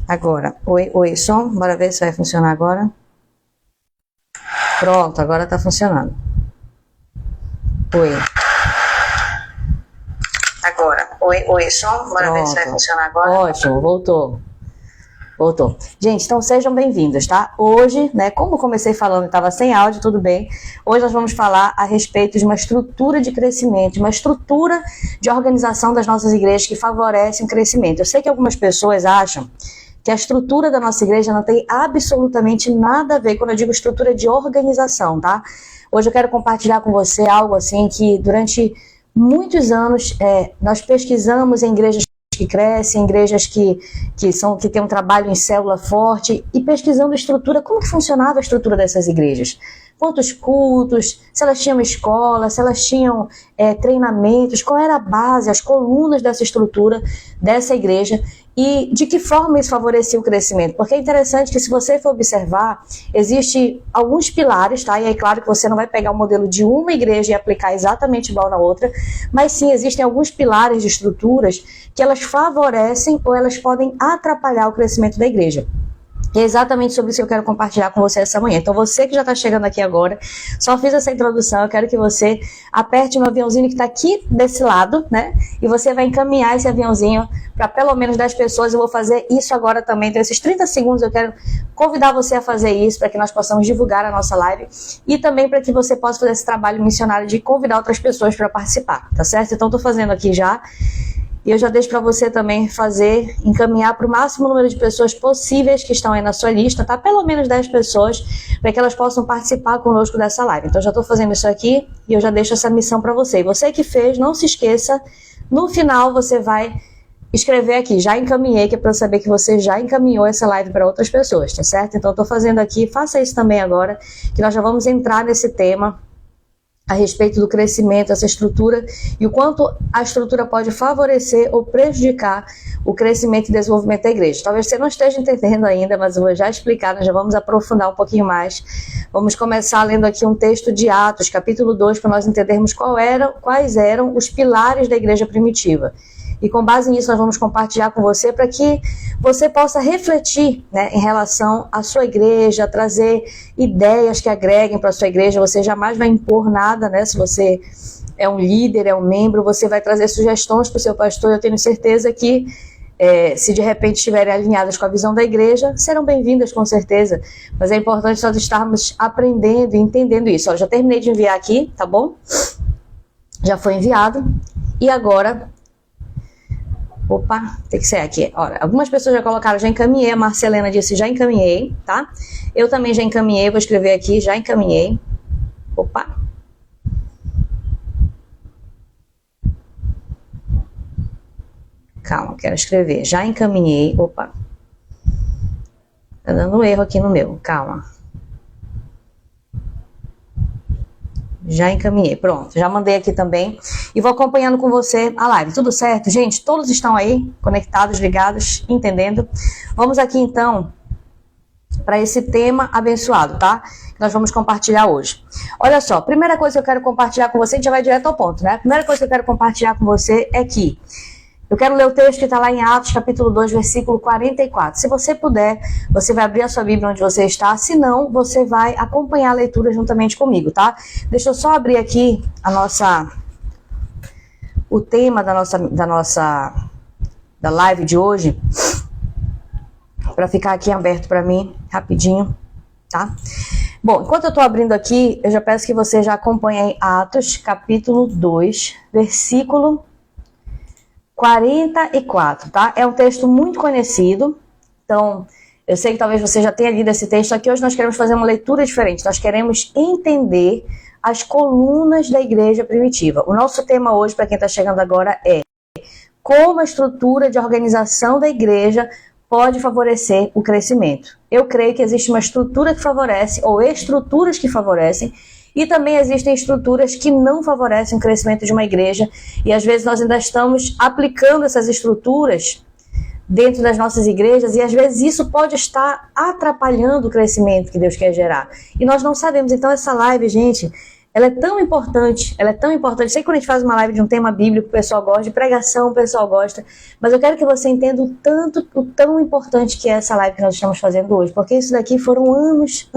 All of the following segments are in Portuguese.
Agora, oi, som, bora ver se vai funcionar agora. Pronto, agora tá funcionando. Oi. Agora, oi, som, bora ver se vai funcionar agora. Ótimo, voltou. Gente, então sejam bem-vindos, tá? Hoje, né, como comecei falando, estava sem áudio, tudo bem. Hoje nós vamos falar a respeito de uma estrutura de crescimento, uma estrutura de organização das nossas igrejas que favorece o crescimento. Eu sei que algumas pessoas acham que a estrutura da nossa igreja não tem absolutamente nada a ver quando eu digo estrutura de organização, tá? Hoje eu quero compartilhar com você algo assim que durante muitos anos nós pesquisamos em igrejas que crescem, igrejas que têm um trabalho em célula forte e pesquisando estrutura, como que funcionava a estrutura dessas igrejas. Quantos cultos, se elas tinham escola, se elas tinham treinamentos, qual era a base, as colunas dessa estrutura, dessa igreja e de que forma isso favorecia o crescimento. Porque é interessante que se você for observar, existe alguns pilares, tá? E é claro que você não vai pegar o modelo de uma igreja e aplicar exatamente igual na outra, mas sim, existem alguns pilares de estruturas que elas favorecem ou elas podem atrapalhar o crescimento da igreja. E é exatamente sobre isso que eu quero compartilhar com você essa manhã. Então você que já está chegando aqui agora, só fiz essa introdução, eu quero que você aperte no aviãozinho que está aqui desse lado, né? E você vai encaminhar esse aviãozinho para pelo menos 10 pessoas. Eu vou fazer isso agora também. Então esses 30 segundos eu quero convidar você a fazer isso para que nós possamos divulgar a nossa live e também para que você possa fazer esse trabalho missionário de convidar outras pessoas para participar, tá certo? Então estou fazendo aqui já. E eu já deixo para você também encaminhar para o máximo número de pessoas possíveis que estão aí na sua lista, tá? Pelo menos 10 pessoas, para que elas possam participar conosco dessa live. Então, já estou fazendo isso aqui e eu já deixo essa missão para você. E você que fez, não se esqueça, no final você vai escrever aqui, já encaminhei, que é para eu saber que você já encaminhou essa live para outras pessoas, tá certo? Então, estou fazendo aqui, faça isso também agora, que nós já vamos entrar nesse tema a respeito do crescimento, essa estrutura e o quanto a estrutura pode favorecer ou prejudicar o crescimento e desenvolvimento da igreja. Talvez você não esteja entendendo ainda, mas eu vou já explicar, nós já vamos aprofundar um pouquinho mais. Vamos começar lendo aqui um texto de Atos, capítulo 2, para nós entendermos quais eram os pilares da igreja primitiva. E com base nisso nós vamos compartilhar com você para que você possa refletir, né, em relação à sua igreja, trazer ideias que agreguem para a sua igreja. Você jamais vai impor nada, né? Se você é um líder, é um membro, você vai trazer sugestões para o seu pastor. Eu tenho certeza que se de repente estiverem alinhadas com a visão da igreja, serão bem-vindas com certeza. Mas é importante nós estarmos aprendendo e entendendo isso. Ó, já terminei de enviar aqui, tá bom? Já foi enviado. E agora... Opa, tem que ser aqui. Olha, algumas pessoas já colocaram, já encaminhei. A Marcelena disse, já encaminhei, tá? Eu também já encaminhei, vou escrever aqui, já encaminhei. Opa. Calma, quero escrever. Já encaminhei. Opa. Tá dando um erro aqui no meu. Calma. Já encaminhei, pronto, já mandei aqui também e vou acompanhando com você a live, tudo certo? Gente, todos estão aí, conectados, ligados, entendendo? Vamos aqui então para esse tema abençoado, tá? Que nós vamos compartilhar hoje. Olha só, primeira coisa que eu quero compartilhar com você, a gente já vai direto ao ponto, né? A primeira coisa que eu quero compartilhar com você é que eu quero ler o texto que está lá em Atos, capítulo 2, versículo 44. Se você puder, você vai abrir a sua Bíblia onde você está. Se não, você vai acompanhar a leitura juntamente comigo, tá? Deixa eu só abrir aqui o tema da live de hoje, para ficar aqui aberto para mim, rapidinho, tá? Bom, enquanto eu estou abrindo aqui, eu já peço que você já acompanhe Atos, capítulo 2, versículo 44, tá? É um texto muito conhecido, então eu sei que talvez você já tenha lido esse texto, aqui hoje nós queremos fazer uma leitura diferente, nós queremos entender as colunas da igreja primitiva. O nosso tema hoje, para quem está chegando agora, é como a estrutura de organização da igreja pode favorecer o crescimento. Eu creio que existe uma estrutura que favorece, ou estruturas que favorecem, e também existem estruturas que não favorecem o crescimento de uma igreja, e às vezes nós ainda estamos aplicando essas estruturas dentro das nossas igrejas, e às vezes isso pode estar atrapalhando o crescimento que Deus quer gerar. E nós não sabemos. Então essa live, gente, ela é tão importante, Sei que quando a gente faz uma live de um tema bíblico, o pessoal gosta, de pregação, o pessoal gosta, mas eu quero que você entenda o tão importante que é essa live que nós estamos fazendo hoje, porque isso daqui foram anos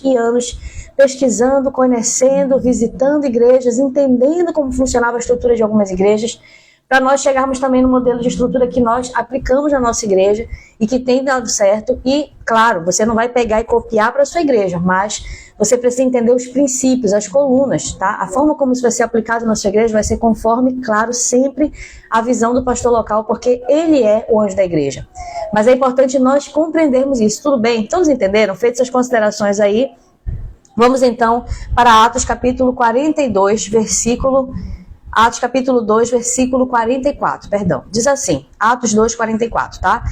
e anos pesquisando, conhecendo, visitando igrejas, entendendo como funcionava a estrutura de algumas igrejas, para nós chegarmos também no modelo de estrutura que nós aplicamos na nossa igreja e que tem dado certo. E, claro, você não vai pegar e copiar para a sua igreja, mas você precisa entender os princípios, as colunas, tá? A forma como isso vai ser aplicado na sua igreja vai ser conforme, claro, sempre a visão do pastor local, porque ele é o anjo da igreja. Mas é importante nós compreendermos isso. Tudo bem? Todos entenderam? Feitas as considerações aí, vamos então para Atos capítulo 42, Atos capítulo 2, versículo 44, perdão. Diz assim, Atos 2, 44, tá?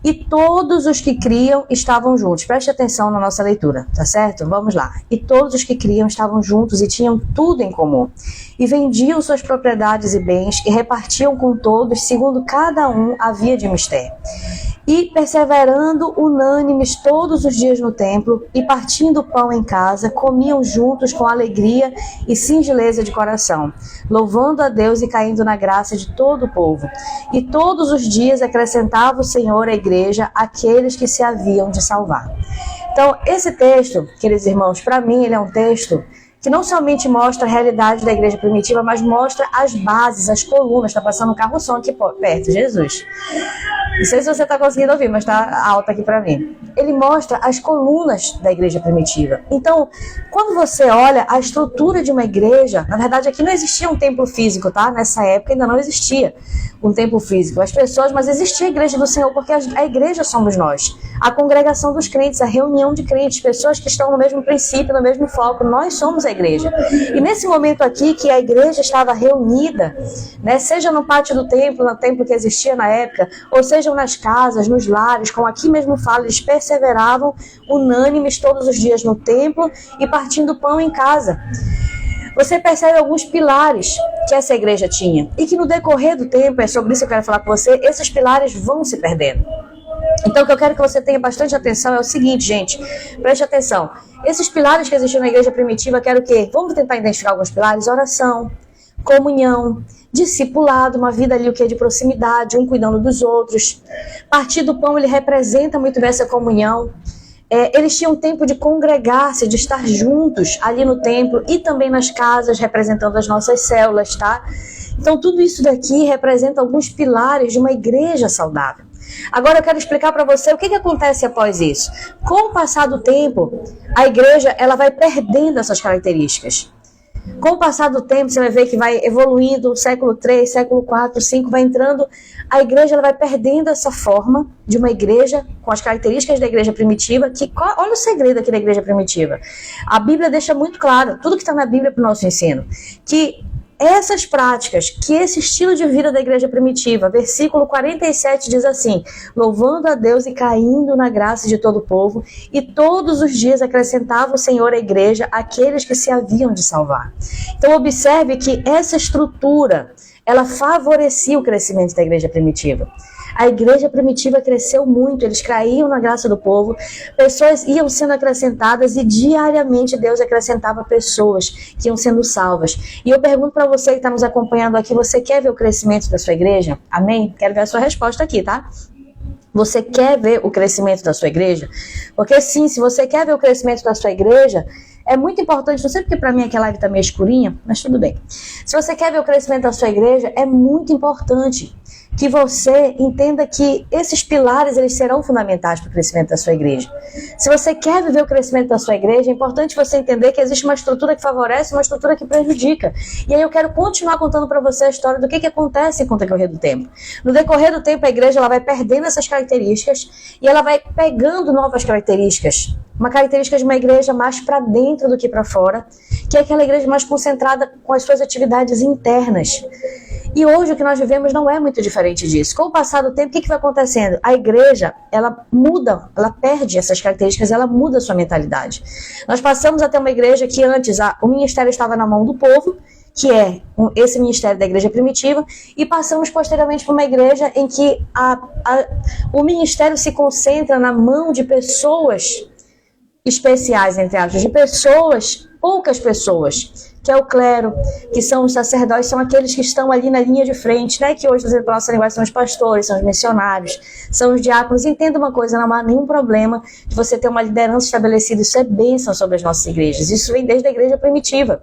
E todos os que criam estavam juntos. Preste atenção na nossa leitura, tá certo? Vamos lá. E todos os que criam estavam juntos e tinham tudo em comum. E vendiam suas propriedades e bens e repartiam com todos, segundo cada um havia de mister. E perseverando unânimes todos os dias no templo e partindo o pão em casa, comiam juntos com alegria e singeleza de coração, louvando a Deus e caindo na graça de todo o povo. E todos os dias acrescentava o Senhor à igreja aqueles que se haviam de salvar. Então, esse texto, queridos irmãos, para mim ele é um texto que não somente mostra a realidade da igreja primitiva, mas mostra as bases, as colunas. Está passando um carro-som aqui perto, Jesus. Não sei se você está conseguindo ouvir, mas está alto aqui para mim. Ele mostra as colunas da igreja primitiva. Então, quando você olha a estrutura de uma igreja, na verdade aqui não existia um templo físico, tá? Nessa época ainda não existia um templo físico. Mas existia a igreja do Senhor, porque a igreja somos nós. A congregação dos crentes, a reunião de crentes, pessoas que estão no mesmo princípio, no mesmo foco. Nós somos a igreja. E nesse momento aqui que a igreja estava reunida, né, seja no pátio do templo, no templo que existia na época, ou sejam nas casas, nos lares, como aqui mesmo fala, eles perseveravam unânimes todos os dias no templo e partindo pão em casa. Você percebe alguns pilares que essa igreja tinha e que no decorrer do tempo, é sobre isso que eu quero falar com você, esses pilares vão se perdendo. Então o que eu quero que você tenha bastante atenção é o seguinte, gente, preste atenção. Esses pilares que existiam na igreja primitiva, quero o quê? Vamos tentar identificar alguns pilares: oração, comunhão, discipulado, uma vida ali o que de proximidade, um cuidando dos outros. Partir do pão, ele representa muito bem essa comunhão. Eles tinham tempo de congregar-se, de estar juntos ali no templo e também nas casas, representando as nossas células, tá? Então tudo isso daqui representa alguns pilares de uma igreja saudável. Agora eu quero explicar para você o que acontece após isso. Com o passar do tempo, a igreja ela vai perdendo essas características. Com o passar do tempo, você vai ver que vai evoluindo, século 3, século 4, 5, vai entrando, a igreja ela vai perdendo essa forma de uma igreja com as características da igreja primitiva, olha o segredo aqui da igreja primitiva. A Bíblia deixa muito claro, tudo que está na Bíblia para o nosso ensino, que essas práticas, que esse estilo de vida da igreja primitiva, versículo 47 diz assim: louvando a Deus e caindo na graça de todo o povo, e todos os dias acrescentava o Senhor à igreja aqueles que se haviam de salvar. Então observe que essa estrutura, ela favorecia o crescimento da igreja primitiva. A igreja primitiva cresceu muito, eles caíam na graça do povo, pessoas iam sendo acrescentadas e diariamente Deus acrescentava pessoas que iam sendo salvas. E eu pergunto para você que está nos acompanhando aqui, você quer ver o crescimento da sua igreja? Amém? Quero ver a sua resposta aqui, tá? Você quer ver o crescimento da sua igreja? Porque sim, se você quer ver o crescimento da sua igreja, é muito importante, não sei porque para mim aquela live está meio escurinha, mas tudo bem. Se você quer ver o crescimento da sua igreja, é muito importante que você entenda que esses pilares eles serão fundamentais para o crescimento da sua igreja. Se você quer viver o crescimento da sua igreja, é importante você entender que existe uma estrutura que favorece e uma estrutura que prejudica. E aí eu quero continuar contando para você a história do que acontece com o decorrer do tempo. No decorrer do tempo, a igreja ela vai perdendo essas características e ela vai pegando novas características. Uma característica de uma igreja mais para dentro do que para fora, que é aquela igreja mais concentrada com as suas atividades internas. E hoje o que nós vivemos não é muito diferente disso. Com o passar do tempo, o que vai acontecendo? A igreja, ela muda, ela perde essas características, ela muda a sua mentalidade. Nós passamos a ter uma igreja que antes o ministério estava na mão do povo, que é esse ministério da igreja primitiva, e passamos posteriormente para uma igreja em que o ministério se concentra na mão de pessoas especiais, entre aspas, de pessoas poucas pessoas, que é o clero, que são os sacerdotes, são aqueles que estão ali na linha de frente, né? Que hoje, na nossa linguagem, são os pastores, são os missionários, são os diáconos. Entenda uma coisa, não há nenhum problema de você ter uma liderança estabelecida, isso é bênção sobre as nossas igrejas, isso vem desde a igreja primitiva.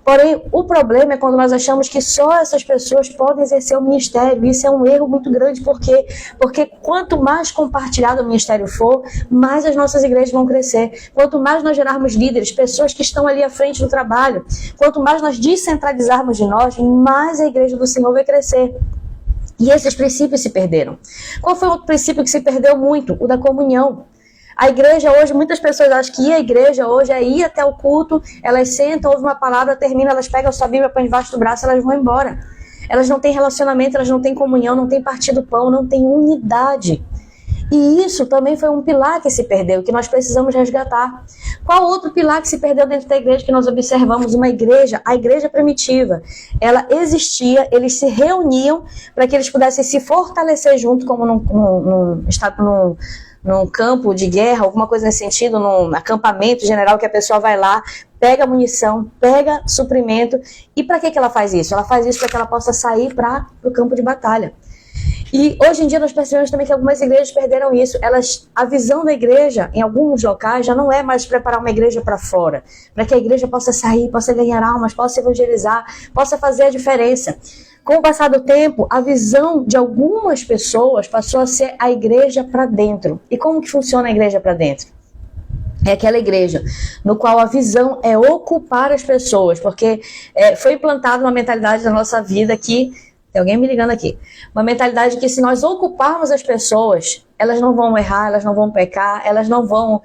Porém, o problema é quando nós achamos que só essas pessoas podem exercer o ministério, isso é um erro muito grande, por quê? Porque quanto mais compartilhado o ministério for, mais as nossas igrejas vão crescer, quanto mais nós gerarmos líderes, pessoas que estão ali à frente do trabalho, quanto mais nós descentralizarmos de nós, mais a igreja do Senhor vai crescer. E esses princípios se perderam. Qual foi o outro princípio que se perdeu muito? O da comunhão. A igreja hoje, muitas pessoas acham que ir à igreja hoje é ir até o culto, elas sentam, ouvem uma palavra, terminam, elas pegam a sua Bíblia, põem debaixo do braço e elas vão embora. Elas não têm relacionamento, elas não têm comunhão, não têm partir do pão, não têm unidade. E isso também foi um pilar que se perdeu, que nós precisamos resgatar. Qual outro pilar que se perdeu dentro da igreja que nós observamos? Uma igreja, a igreja primitiva, ela existia, eles se reuniam para que eles pudessem se fortalecer junto, como num campo de guerra, alguma coisa nesse sentido, num acampamento general que a pessoa vai lá, pega munição, pega suprimento. E para que ela faz isso? Ela faz isso para que ela possa sair para o campo de batalha. E hoje em dia nós percebemos também que algumas igrejas perderam isso. A visão da igreja, em alguns locais, já não é mais preparar uma igreja para fora, para que a igreja possa sair, possa ganhar almas, possa evangelizar, possa fazer a diferença. Com o passar do tempo, a visão de algumas pessoas passou a ser a igreja para dentro. E como que funciona a igreja para dentro? É aquela igreja no qual a visão é ocupar as pessoas, porque foi implantada uma mentalidade na nossa vida que... Tem alguém me ligando aqui. Uma mentalidade que se nós ocuparmos as pessoas, elas não vão errar, elas não vão pecar, elas não vão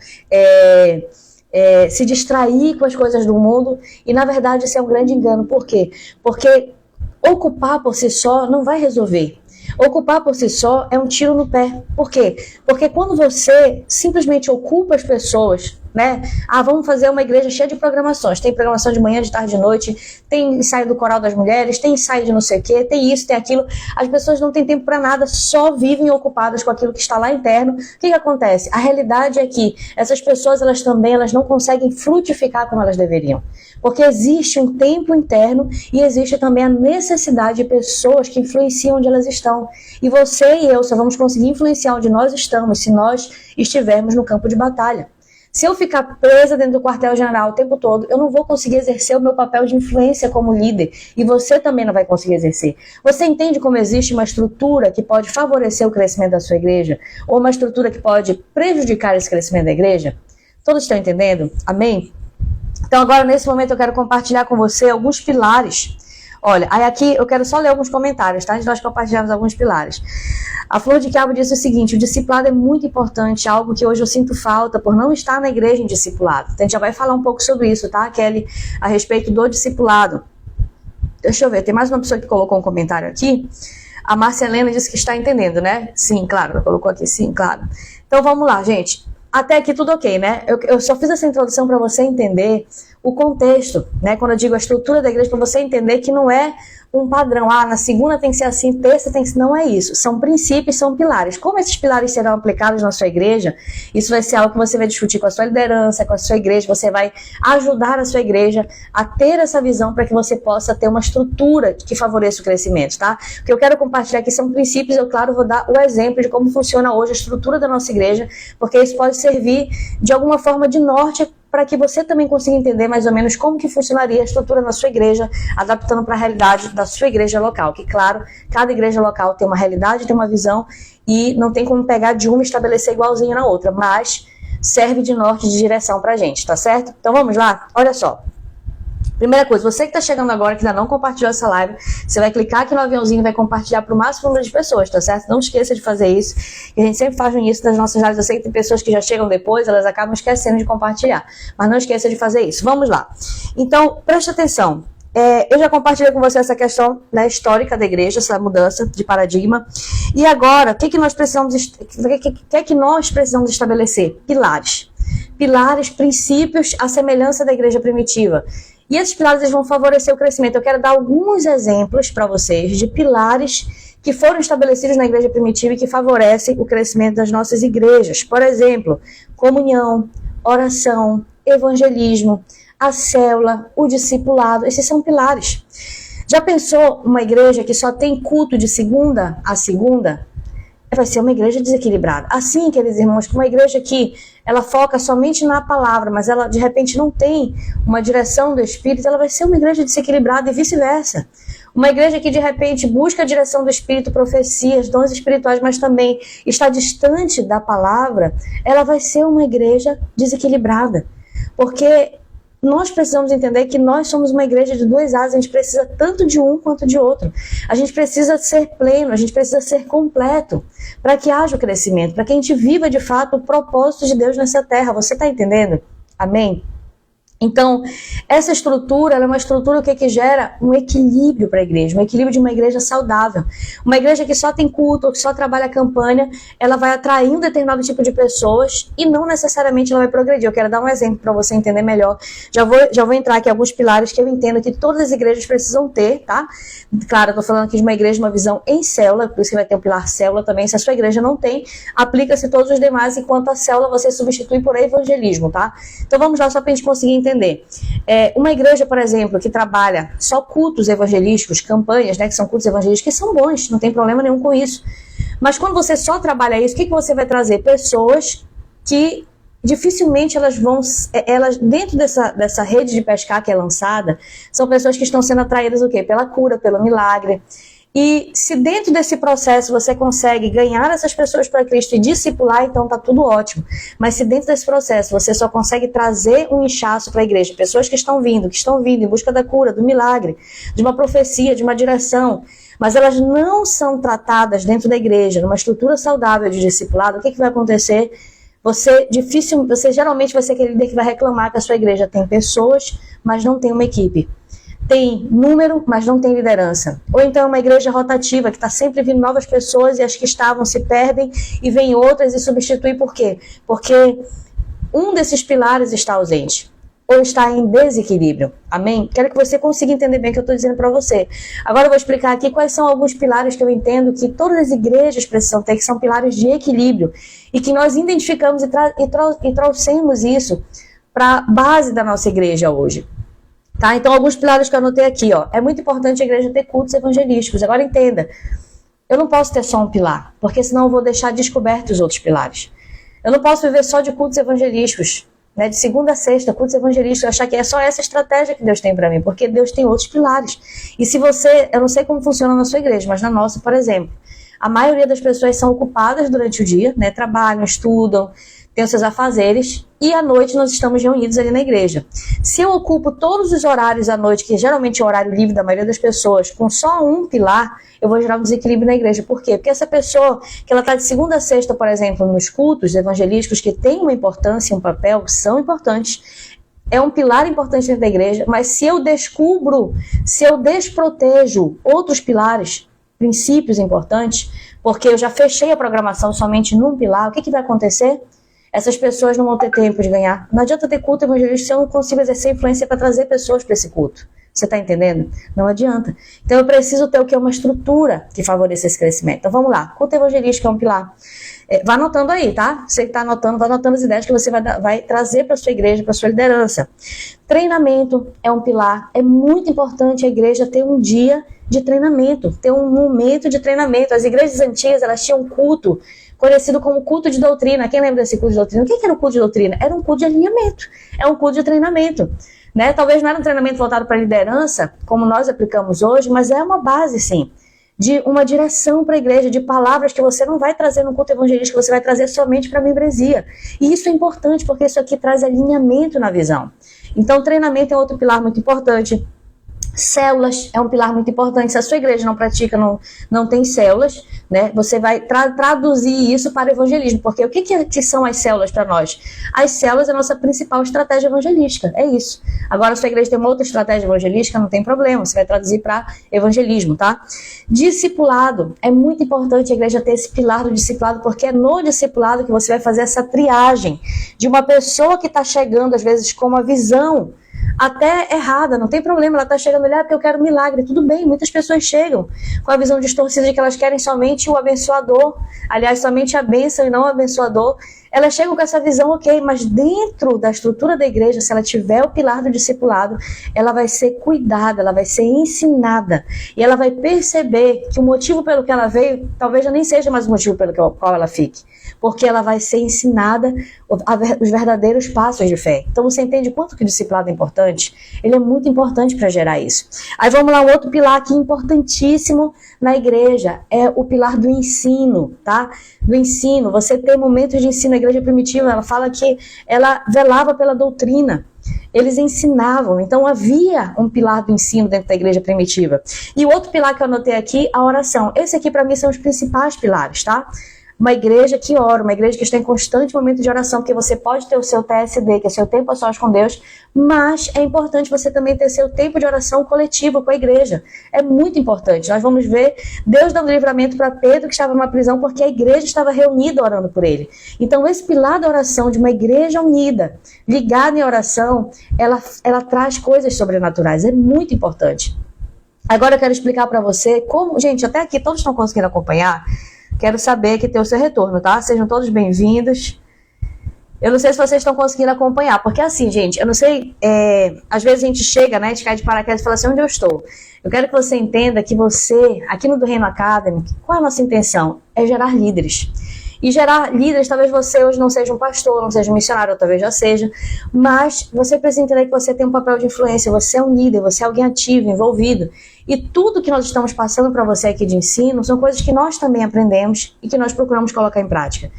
se distrair com as coisas do mundo. E na verdade isso é um grande engano. Por quê? Porque ocupar por si só não vai resolver. Ocupar por si só é um tiro no pé. Por quê? Porque quando você simplesmente ocupa as pessoas, né? Vamos fazer uma igreja cheia de programações. Tem programação de manhã, de tarde, de noite, tem ensaio do coral das mulheres, tem ensaio de não sei o quê, tem isso, tem aquilo. As pessoas não têm tempo para nada, só vivem ocupadas com aquilo que está lá interno. O que acontece? A realidade é que essas pessoas, elas não conseguem frutificar como elas deveriam. Porque existe um tempo interno e existe também a necessidade de pessoas que influenciam onde elas estão. E você e eu só vamos conseguir influenciar onde nós estamos se nós estivermos no campo de batalha. Se eu ficar presa dentro do quartel-general o tempo todo, eu não vou conseguir exercer o meu papel de influência como líder. E você também não vai conseguir exercer. Você entende como existe uma estrutura que pode favorecer o crescimento da sua igreja? Ou uma estrutura que pode prejudicar esse crescimento da igreja? Todos estão entendendo? Amém? Então agora, nesse momento, eu quero compartilhar com você alguns pilares. Olha, aí aqui eu quero só ler alguns comentários, tá? Antes de nós compartilharmos alguns pilares. A Flor de Cabo disse o seguinte: o discipulado é muito importante, algo que hoje eu sinto falta por não estar na igreja em discipulado. Então a gente já vai falar um pouco sobre isso, tá, Kelly? A respeito do discipulado. Deixa eu ver, tem mais uma pessoa que colocou um comentário aqui. A Márcia Helena disse que está entendendo, né? Sim, claro, ela colocou aqui, sim, claro. Então vamos lá, gente. Até aqui tudo ok, né? Eu só fiz essa introdução para você entender o contexto, né? Quando eu digo a estrutura da igreja, para você entender que não é um padrão. Na segunda tem que ser assim, terça tem que ser... Não é isso. São princípios, são pilares. Como esses pilares serão aplicados na sua igreja, isso vai ser algo que você vai discutir com a sua liderança, com a sua igreja. Você vai ajudar a sua igreja a ter essa visão para que você possa ter uma estrutura que favoreça o crescimento, tá? O que eu quero compartilhar aqui são princípios. Eu, claro, vou dar o exemplo de como funciona hoje a estrutura da nossa igreja, porque isso pode servir de alguma forma de norte para que você também consiga entender mais ou menos como que funcionaria a estrutura na sua igreja, adaptando para a realidade da sua igreja local. Que, claro, cada igreja local tem uma realidade, tem uma visão, e não tem como pegar de uma e estabelecer igualzinho na outra, mas serve de norte, de direção para a gente, tá certo? Então vamos lá? Olha só. Primeira coisa, você que está chegando agora, que ainda não compartilhou essa live, você vai clicar aqui no aviãozinho e vai compartilhar para o máximo número de pessoas, tá certo? Não esqueça de fazer isso. E a gente sempre faz no início das nossas lives. Eu sei que tem pessoas que já chegam depois, elas acabam esquecendo de compartilhar. Mas não esqueça de fazer isso. Vamos lá. Então, preste atenção. Eu já compartilhei com você essa questão, né, histórica da igreja, essa mudança de paradigma. E agora, o que nós precisamos estabelecer? Pilares. Pilares, princípios, a semelhança da igreja primitiva. E esses pilares eles vão favorecer o crescimento. Eu quero dar alguns exemplos para vocês de pilares que foram estabelecidos na igreja primitiva e que favorecem o crescimento das nossas igrejas. Por exemplo, comunhão, oração, evangelismo, a célula, o discipulado, esses são pilares. Já pensou uma igreja que só tem culto de segunda a segunda? Vai ser uma igreja desequilibrada. Assim, queridos irmãos, uma igreja que ela foca somente na palavra, mas ela de repente não tem uma direção do Espírito, ela vai ser uma igreja desequilibrada e vice-versa. Uma igreja que de repente busca a direção do Espírito, profecias, dons espirituais, mas também está distante da palavra, ela vai ser uma igreja desequilibrada. Porque nós precisamos entender que nós somos uma igreja de duas asas, a gente precisa tanto de um quanto de outro. A gente precisa ser pleno, a gente precisa ser completo, para que haja o crescimento, para que a gente viva de fato o propósito de Deus nessa terra. Você está entendendo? Amém? Então, essa estrutura, ela é uma estrutura que gera um equilíbrio para a igreja, um equilíbrio de uma igreja saudável. Uma igreja que só tem culto, ou que só trabalha a campanha, ela vai atrair um determinado tipo de pessoas e não necessariamente ela vai progredir. Eu quero dar um exemplo para você entender melhor. Já vou entrar aqui em alguns pilares que eu entendo que todas as igrejas precisam ter, tá? Claro, eu estou falando aqui de uma igreja, uma visão em célula, por isso que vai ter o pilar célula também. Se a sua igreja não tem, aplica-se todos os demais, enquanto a célula você substitui por evangelismo, tá? Então vamos lá, só para a gente conseguir entender. Uma igreja, por exemplo, que trabalha só cultos evangelísticos, campanhas, né, que são cultos evangelísticos, que são bons, não tem problema nenhum com isso. Mas quando você só trabalha isso, o que você vai trazer? Pessoas que dificilmente elas dentro dessa rede de pescar que é lançada, são pessoas que estão sendo atraídas o quê? Pela cura, pelo milagre. E se dentro desse processo você consegue ganhar essas pessoas para Cristo e discipular, então tá tudo ótimo. Mas se dentro desse processo você só consegue trazer um inchaço para a igreja, pessoas que estão vindo em busca da cura, do milagre, de uma profecia, de uma direção, mas elas não são tratadas dentro da igreja, numa estrutura saudável de discipulado, o que vai acontecer? Você geralmente vai ser aquele líder que vai reclamar que a sua igreja tem pessoas, mas não tem uma equipe. Tem número, mas não tem liderança. Ou então é uma igreja rotativa, que está sempre vindo novas pessoas e as que estavam se perdem e vêm outras e substituem. Por quê? Porque um desses pilares está ausente, ou está em desequilíbrio. Amém? Quero que você consiga entender bem o que eu estou dizendo para você. Agora eu vou explicar aqui quais são alguns pilares que eu entendo que todas as igrejas precisam ter, que são pilares de equilíbrio, e que nós identificamos e trouxemos isso para a base da nossa igreja hoje. Tá? Então, alguns pilares que eu anotei aqui, ó. É muito importante a igreja ter cultos evangelísticos. Agora, entenda, eu não posso ter só um pilar, porque senão eu vou deixar descobertos os outros pilares. Eu não posso viver só de cultos evangelísticos, né? De segunda a sexta, cultos evangelísticos, achar que é só essa estratégia que Deus tem para mim, porque Deus tem outros pilares. E se você, eu não sei como funciona na sua igreja, mas na nossa, por exemplo, a maioria das pessoas são ocupadas durante o dia, né? Trabalham, estudam, têm os seus afazeres, e à noite nós estamos reunidos ali na igreja. Se eu ocupo todos os horários à noite, que geralmente é o horário livre da maioria das pessoas, com só um pilar, eu vou gerar um desequilíbrio na igreja. Por quê? Porque essa pessoa, que ela está de segunda a sexta, por exemplo, nos cultos evangelísticos, que tem uma importância, um papel, que são importantes, é um pilar importante dentro da igreja, mas se eu desprotejo outros pilares, princípios importantes, porque eu já fechei a programação somente num pilar, o que vai acontecer? Essas pessoas não vão ter tempo de ganhar. Não adianta ter culto evangelístico se eu não consigo exercer influência para trazer pessoas para esse culto. Você está entendendo? Não adianta. Então eu preciso ter o que é uma estrutura que favoreça esse crescimento. Então vamos lá. Culto evangelístico é um pilar. Vá anotando aí, tá? Você que está anotando, vai anotando as ideias que você vai trazer para a sua igreja, para a sua liderança. Treinamento é um pilar. É muito importante a igreja ter um dia de treinamento, ter um momento de treinamento. As igrejas antigas, elas tinham um culto conhecido como culto de doutrina. Quem lembra desse culto de doutrina? O que era o culto de doutrina? Era um culto de alinhamento, é um culto de treinamento. Né? Talvez não era um treinamento voltado para a liderança, como nós aplicamos hoje, mas é uma base, sim, de uma direção para a igreja, de palavras que você não vai trazer no culto evangelístico, você vai trazer somente para a membresia. E isso é importante, porque isso aqui traz alinhamento na visão. Então, treinamento é outro pilar muito importante. Células é um pilar muito importante. Se a sua igreja não pratica, não tem células, né? Você vai traduzir isso para evangelismo, porque o que são as células para nós? As células é a nossa principal estratégia evangelística, é isso. Agora, se a sua igreja tem uma outra estratégia evangelística, não tem problema, você vai traduzir para evangelismo, tá? Discipulado, é muito importante a igreja ter esse pilar do discipulado, porque é no discipulado que você vai fazer essa triagem de uma pessoa que está chegando, às vezes, com uma visão até errada, não tem problema, ela está chegando ali, porque eu quero milagre, tudo bem, muitas pessoas chegam com a visão distorcida de que elas querem somente o abençoador, aliás, somente a bênção e não o abençoador. elas chegam com essa visão, ok, mas dentro da estrutura da igreja, se ela tiver o pilar do discipulado, ela vai ser cuidada, ela vai ser ensinada. E ela vai perceber que o motivo pelo que ela veio, talvez já nem seja mais o motivo pelo qual ela fique. Porque ela vai ser ensinada os verdadeiros passos de fé. Então você entende quanto que o discipulado é importante? Ele é muito importante para gerar isso. Aí vamos lá, um outro pilar aqui importantíssimo na igreja, é o pilar do ensino, tá? Do ensino, você tem momentos de ensino na igreja primitiva, ela fala que ela velava pela doutrina. Eles ensinavam, então havia um pilar do ensino dentro da igreja primitiva. E o outro pilar que eu anotei aqui, a oração. Esse aqui para mim são os principais pilares, tá? Uma igreja que ora, uma igreja que está em constante momento de oração, porque você pode ter o seu TSD, que é seu tempo a sós com Deus, mas é importante você também ter seu tempo de oração coletivo com a igreja. É muito importante. Nós vamos ver Deus dando livramento para Pedro, que estava numa prisão, porque a igreja estava reunida orando por ele. Então, esse pilar da oração de uma igreja unida, ligada em oração, ela traz coisas sobrenaturais. É muito importante. Agora eu quero explicar para você como... Gente, até aqui todos estão conseguindo acompanhar? Quero saber que tem o seu retorno, tá? Sejam todos bem-vindos. Eu não sei se vocês estão conseguindo acompanhar, porque assim, gente, eu não sei, às vezes a gente chega, né, a gente cai de paraquedas e fala assim, onde eu estou? Eu quero que você entenda que você, aqui no Do Reino Academy, qual é a nossa intenção? É gerar líderes. E gerar líderes, talvez você hoje não seja um pastor, não seja um missionário, ou talvez já seja, mas você precisa entender que você tem um papel de influência, você é um líder, você é alguém ativo, envolvido. E tudo que nós estamos passando para você aqui de ensino são coisas que nós também aprendemos e que nós procuramos colocar em prática.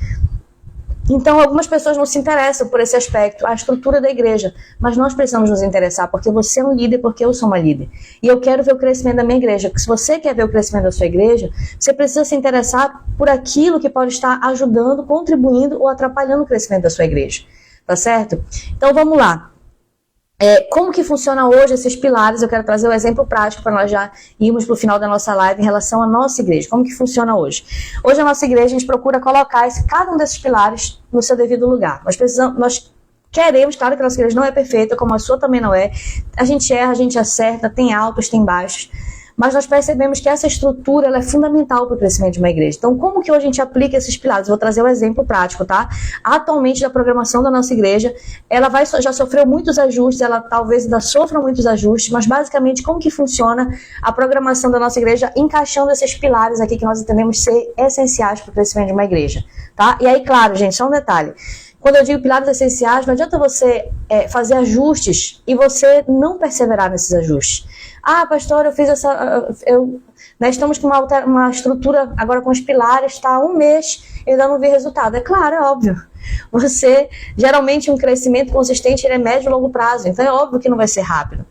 Então, algumas pessoas não se interessam por esse aspecto, a estrutura da igreja, mas nós precisamos nos interessar, porque você é um líder, porque eu sou uma líder. E eu quero ver o crescimento da minha igreja, porque se você quer ver o crescimento da sua igreja, você precisa se interessar por aquilo que pode estar ajudando, contribuindo ou atrapalhando o crescimento da sua igreja. Tá certo? Então, vamos lá. Como que funciona hoje esses pilares? Eu quero trazer um exemplo prático para nós já irmos para o final da nossa live em relação à nossa igreja. Como que funciona hoje? Hoje a nossa igreja, a gente procura colocar cada um desses pilares no seu devido lugar. Nós queremos, claro que a nossa igreja não é perfeita, como a sua também não é. A gente erra, a gente acerta, tem altos, tem baixos. Mas nós percebemos que essa estrutura ela é fundamental para o crescimento de uma igreja. Então, como que hoje a gente aplica esses pilares? Vou trazer um exemplo prático, tá? Atualmente, da programação da nossa igreja, ela já sofreu muitos ajustes, ela talvez ainda sofra muitos ajustes, mas basicamente, como que funciona a programação da nossa igreja encaixando esses pilares aqui que nós entendemos ser essenciais para o crescimento de uma igreja, tá? E aí, claro, gente, só um detalhe. Quando eu digo pilares essenciais, não adianta você fazer ajustes e você não perseverar nesses ajustes. Ah, pastor, eu fiz nós estamos com uma estrutura agora com os pilares, tá? 1 mês, eu ainda não vi resultado. É claro, é óbvio. Geralmente um crescimento consistente ele é médio e longo prazo, então é óbvio que não vai ser rápido.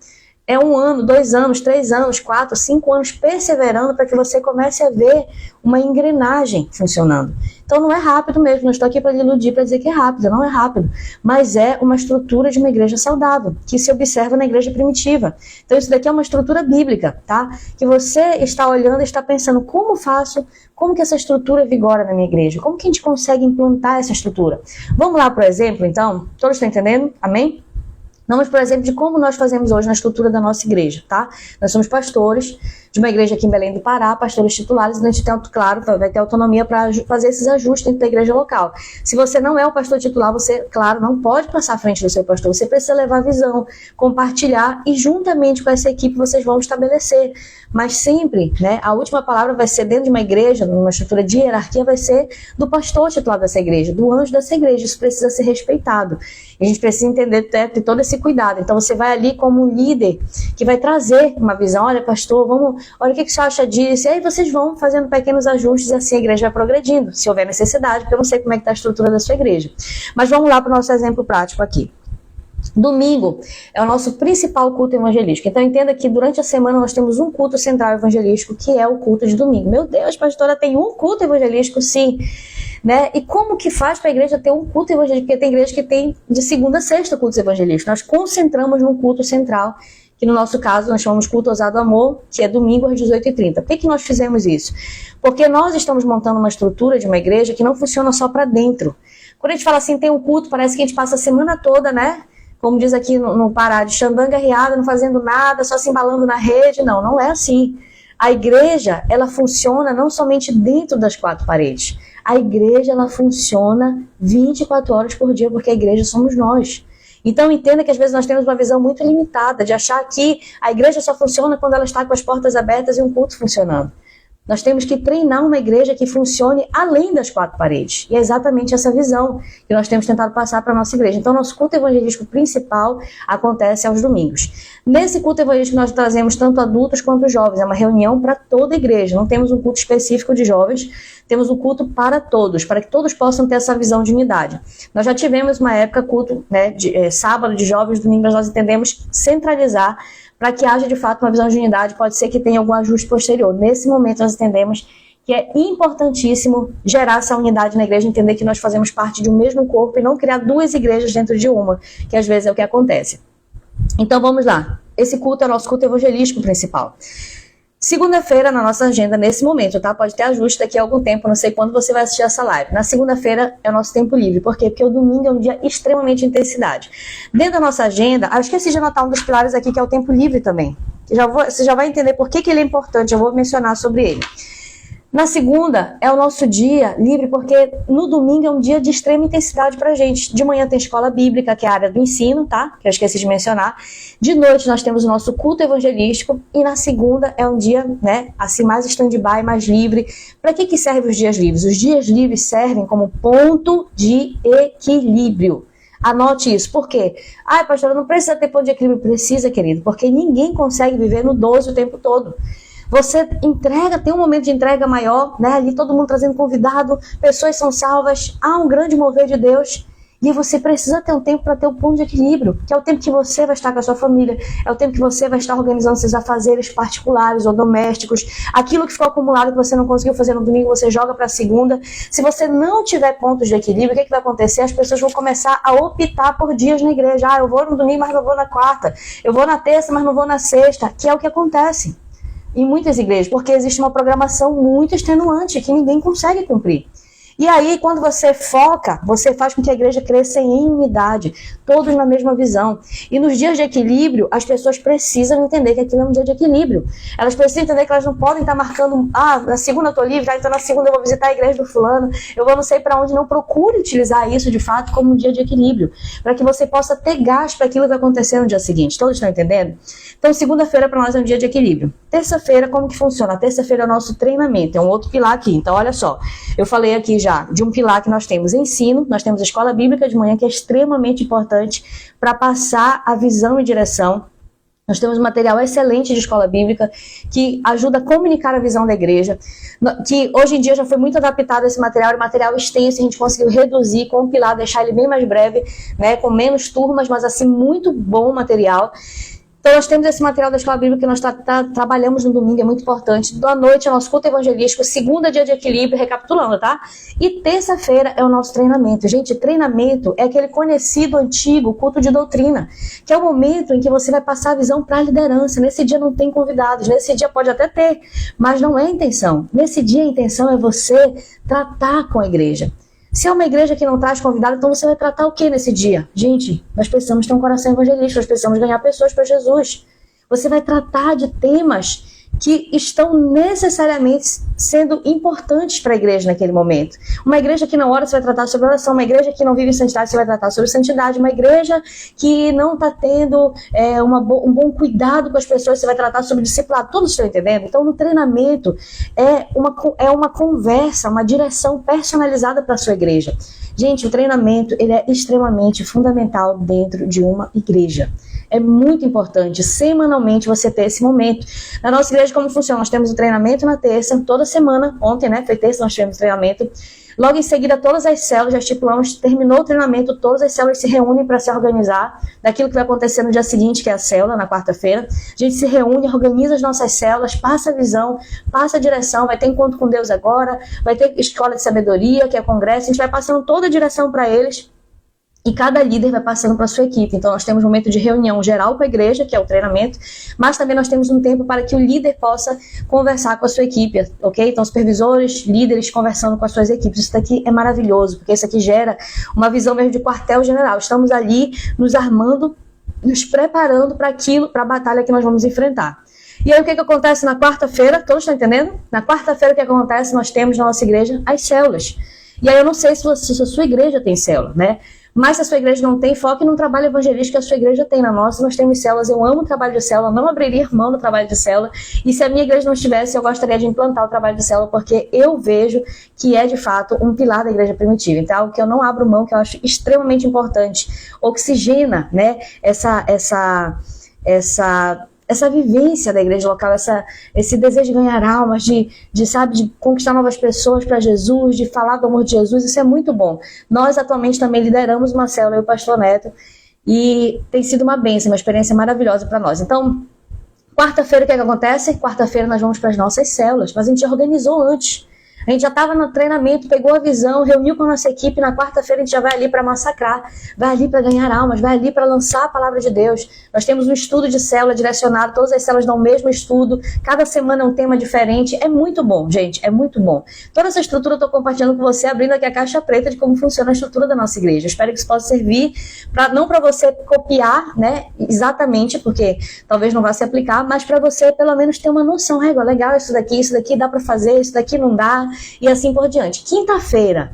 É 1 ano, 2 anos, 3 anos, 4, 5 anos perseverando para que você comece a ver uma engrenagem funcionando. Então não é rápido mesmo, não estou aqui para lhe iludir, para dizer que é rápido, não é rápido. Mas é uma estrutura de uma igreja saudável, que se observa na igreja primitiva. Então isso daqui é uma estrutura bíblica, tá? Que você está olhando e está pensando, como que essa estrutura vigora na minha igreja? Como que a gente consegue implantar essa estrutura? Vamos lá, por exemplo, então? Todos estão entendendo? Amém? Vamos, por exemplo, de como nós fazemos hoje na estrutura da nossa igreja, tá? Nós somos pastores de uma igreja aqui em Belém do Pará, pastores titulares, então a gente tem, claro, vai ter autonomia para fazer esses ajustes dentro da igreja local. Se você não é o pastor titular, você, claro, não pode passar à frente do seu pastor, você precisa levar a visão, compartilhar e juntamente com essa equipe vocês vão estabelecer. Mas sempre, né, a última palavra vai ser dentro de uma igreja, numa estrutura de hierarquia, vai ser do pastor titular dessa igreja, do anjo dessa igreja, isso precisa ser respeitado. E a gente precisa entender, ter todo esse cuidado. Então você vai ali como um líder que vai trazer uma visão, olha pastor, olha o que você acha disso, e aí vocês vão fazendo pequenos ajustes e assim a igreja vai progredindo, se houver necessidade, porque eu não sei como é que está a estrutura da sua igreja. Mas vamos lá para o nosso exemplo prático aqui. Domingo é o nosso principal culto evangelístico. Então entenda que durante a semana nós temos um culto central evangelístico, que é o culto de domingo. Meu Deus, pastora, tem um culto evangelístico? Sim. Né? E como que faz para a igreja ter um culto evangelístico? Porque tem igreja que tem de segunda a sexta cultos evangelísticos. Nós concentramos num culto central, que no nosso caso nós chamamos culto ousado amor, que é domingo às 18h30. Por que nós fizemos isso? Porque nós estamos montando uma estrutura de uma igreja que não funciona só para dentro. Quando a gente fala assim, tem um culto, parece que a gente passa a semana toda, né? Como diz aqui no Pará, de xandanga riada, não fazendo nada, só se embalando na rede. Não é assim. A igreja, ela funciona não somente dentro das 4 paredes. A igreja, ela funciona 24 horas por dia, porque a igreja somos nós. Então entenda que às vezes nós temos uma visão muito limitada de achar que a igreja só funciona quando ela está com as portas abertas e um culto funcionando. Nós temos que treinar uma igreja que funcione além das quatro paredes. E é exatamente essa visão que nós temos tentado passar para a nossa igreja. Então, nosso culto evangelístico principal acontece aos domingos. Nesse culto evangelístico, nós trazemos tanto adultos quanto jovens. É uma reunião para toda a igreja. Não temos um culto específico de jovens, temos um culto para todos, para que todos possam ter essa visão de unidade. Nós já tivemos uma época culto, né, sábado de jovens, domingo nós entendemos centralizar para que haja de fato uma visão de unidade. Pode ser que tenha algum ajuste posterior. Nesse momento nós entendemos que é importantíssimo gerar essa unidade na igreja, entender que nós fazemos parte de um mesmo corpo e não criar duas igrejas dentro de uma, que às vezes é o que acontece. Então vamos lá. Esse culto é o nosso culto evangelístico principal. Segunda-feira na nossa agenda, nesse momento, tá? Pode ter ajuste daqui a algum tempo, não sei quando você vai assistir essa live. Na segunda-feira é o nosso tempo livre. Por quê? Porque o domingo é um dia extremamente de intensidade. Dentro da nossa agenda, eu esqueci de anotar um dos pilares aqui, que é o tempo livre também. Você já vai entender por que ele é importante, eu vou mencionar sobre ele. Na segunda é o nosso dia livre, porque no domingo é um dia de extrema intensidade pra gente. De manhã tem escola bíblica, que é a área do ensino, tá? Que eu esqueci de mencionar. De noite nós temos o nosso culto evangelístico. E na segunda é um dia, né, assim, mais stand-by, mais livre. Para que servem os dias livres? Os dias livres servem como ponto de equilíbrio. Anote isso. Por quê? Ai, pastora, não precisa ter ponto de equilíbrio. Precisa, querido, porque ninguém consegue viver no 12 o tempo todo. Você entrega, tem um momento de entrega maior, né? Ali todo mundo trazendo convidado, pessoas são salvas, há um grande mover de Deus. E você precisa ter um tempo para ter um ponto de equilíbrio, que é o tempo que você vai estar com a sua família, é o tempo que você vai estar organizando seus afazeres particulares ou domésticos, aquilo que ficou acumulado que você não conseguiu fazer no domingo, você joga para a segunda. Se você não tiver pontos de equilíbrio, o que vai acontecer? As pessoas vão começar a optar por dias na igreja. Ah, eu vou no domingo, mas não vou na quarta. Eu vou na terça, mas não vou na sexta, que é o que acontece em muitas igrejas, porque existe uma programação muito extenuante que ninguém consegue cumprir. E aí, quando você foca, você faz com que a igreja cresça em unidade, todos na mesma visão. E nos dias de equilíbrio, as pessoas precisam entender que aquilo é um dia de equilíbrio. Elas precisam entender que elas não podem estar marcando, na segunda eu estou livre, então na segunda eu vou visitar a igreja do fulano, eu vou não sei para onde. Não procure utilizar isso, de fato, como um dia de equilíbrio, para que você possa ter gás para aquilo que vai acontecer no dia seguinte. Todos estão entendendo? Então, segunda-feira para nós é um dia de equilíbrio. Terça-feira, como que funciona? A terça-feira é o nosso treinamento, é um outro pilar aqui. Então, olha só, eu falei aqui já de um pilar que nós temos ensino, nós temos a escola bíblica de manhã, que é extremamente importante para passar a visão e direção. Nós temos um material excelente de escola bíblica que ajuda a comunicar a visão da igreja, que hoje em dia já foi muito adaptado esse material, é um material extenso, a gente conseguiu reduzir, compilar, deixar ele bem mais breve, né, com menos turmas, mas assim, muito bom material. Então nós temos esse material da escola bíblica que nós trabalhamos no domingo, é muito importante. Da noite é o nosso culto evangelístico, segunda dia de equilíbrio, recapitulando, tá? E terça-feira é o nosso treinamento. Gente, treinamento é aquele conhecido, antigo, culto de doutrina, que é o momento em que você vai passar a visão para a liderança. Nesse dia não tem convidados, nesse dia pode até ter, mas não é a intenção. Nesse dia a intenção é você tratar com a igreja. Se é uma igreja que não traz convidado, então você vai tratar o que nesse dia? Gente, nós precisamos ter um coração evangelístico, nós precisamos ganhar pessoas para Jesus. Você vai tratar de temas que estão necessariamente sendo importantes para a igreja naquele momento. Uma igreja que não ora, você vai tratar sobre oração. Uma igreja que não vive em santidade, você vai tratar sobre santidade. Uma igreja que não está tendo um bom cuidado com as pessoas, você vai tratar sobre discipulado. Todos estão entendendo? Então, no treinamento, é uma conversa, uma direção personalizada para a sua igreja. Gente, o treinamento ele é extremamente fundamental dentro de uma igreja. É muito importante, semanalmente, você ter esse momento. Na nossa igreja, como funciona? Nós temos o treinamento na terça, toda semana. Ontem, né, foi terça, nós tivemos treinamento. Logo em seguida, todas as células, já estipulamos, terminou o treinamento, todas as células se reúnem para se organizar daquilo que vai acontecer no dia seguinte, que é a célula, na quarta-feira. A gente se reúne, organiza as nossas células, passa a visão, passa a direção, vai ter encontro com Deus agora, vai ter escola de sabedoria, que é congresso, a gente vai passando toda a direção para eles. E cada líder vai passando para a sua equipe. Então nós temos um momento de reunião geral com a igreja, que é o treinamento, mas também nós temos um tempo para que o líder possa conversar com a sua equipe, ok? Então supervisores, líderes conversando com as suas equipes. Isso daqui é maravilhoso, porque isso aqui gera uma visão mesmo de quartel-general. Estamos ali nos armando, nos preparando para aquilo, para a batalha que nós vamos enfrentar. E aí o que acontece na quarta-feira? Todos estão entendendo? Na quarta-feira o que acontece? Nós temos na nossa igreja as células. E aí eu não sei se a sua igreja tem célula, né? Mas se a sua igreja não tem, foque no trabalho evangelístico que a sua igreja tem. Na nossa, nós temos células. Eu amo o trabalho de célula, não abriria mão do trabalho de célula. E se a minha igreja não estivesse, eu gostaria de implantar o trabalho de célula, porque eu vejo que é, de fato, um pilar da igreja primitiva. Então, algo que eu não abro mão, que eu acho extremamente importante. Oxigena, né, essa vivência da igreja local, esse desejo de ganhar almas, de conquistar novas pessoas para Jesus, de falar do amor de Jesus, isso é muito bom. Nós atualmente também lideramos uma célula, eu e o pastor Neto, e tem sido uma bênção, uma experiência maravilhosa para nós. Então, quarta-feira o que acontece? Quarta-feira nós vamos para as nossas células, mas a gente já organizou antes. A gente já estava no treinamento, pegou a visão, reuniu com a nossa equipe, na quarta-feira a gente já vai ali para massacrar, vai ali para ganhar almas, vai ali para lançar a palavra de Deus. Nós temos um estudo de célula direcionado, todas as células dão o mesmo estudo, cada semana é um tema diferente, é muito bom, gente, é muito bom. Toda essa estrutura eu estou compartilhando com você, abrindo aqui a caixa preta de como funciona a estrutura da nossa igreja. Espero que isso possa servir, não para você copiar, né, exatamente, porque talvez não vá se aplicar, mas para você pelo menos ter uma noção, legal, isso daqui dá para fazer, isso daqui não dá, e assim por diante. Quinta-feira